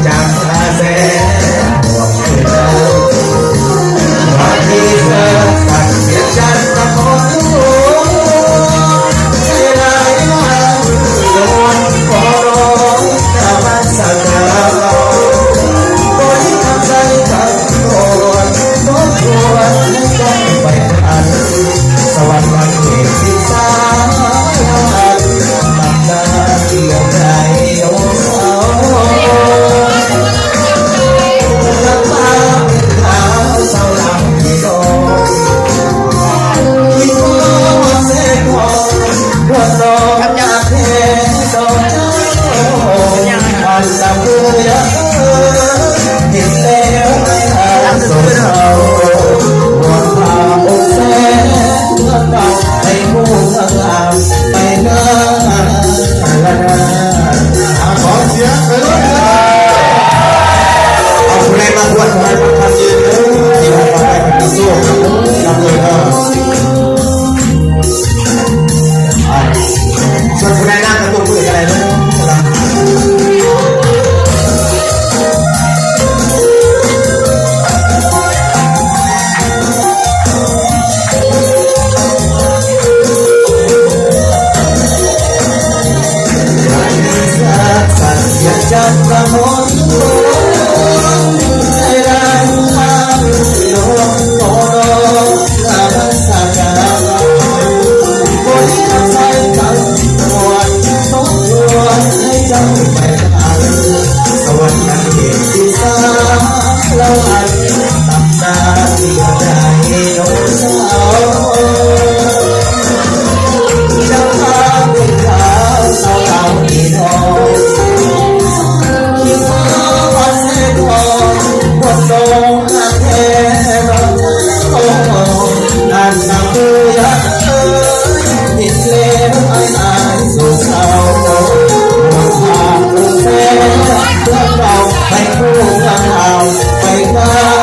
จากกระแสบวกเธอวันที่เธอตัดเสียฉันมาขอรู้ใจร้ายมากโดนขอร้องแต่มันสักการบริคำใจขัดโกรธทบทวนให้ต้องไปทันสวรรค์วันเหตุที่สาตัดตาเดียวใจโอ้สาวน้ำตาเป็นขาวเศร้าหลังที่โดนที่โดนเสียก่อนรวดรอจากเทโดนเจ้าอันละเบื่อเห็นแล้วไม่อาจสงสารวันพาอกแสนเมื่อเก่าให้ผู้งามไปเนิ่นละนาขอเสียงไปเลยเอาผู้ใดมาบวชขอให้ประคันยืนเลยที่เราไปเป็นสู้นำเลยนะส่วนผู้ใดนั่งกระตุ้นผู้ใดอะไรนะจัดกระมวลใจร้ายมากโดนโกรธลาบัสการบริคำใจกันตรวจทบทวนให้จำไปทันสวรรค์นั้นเหตุที่สาเราอันตัดตาที่ใจโดนเศร้าจะพาเป็นขาวเศร้าเราที่นอนตรงอาเทรโอ้นั่นน่ะเบื่อผิดเลวไอ้อายสู่เศร้าหมดทางผู้เสียเพื่อเราให้ผู้งามไปกัน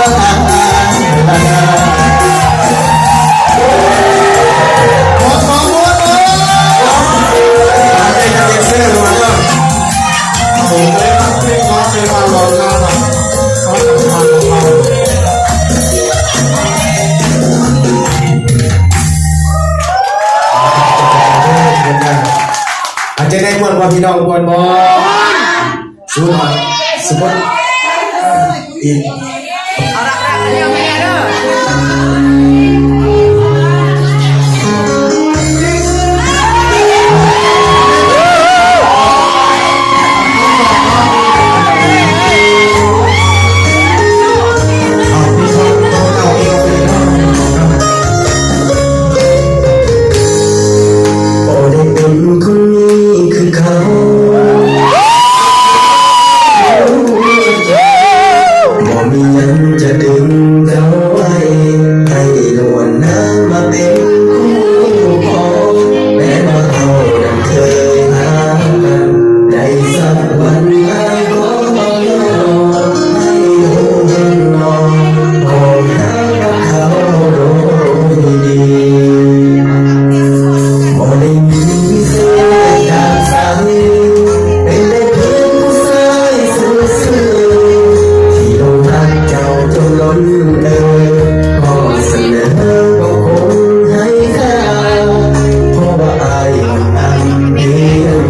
อาจจะได้มวลว่าพี่น้องมวลบ่สู้หน่อยสมมติอีกคนนี้คือเขา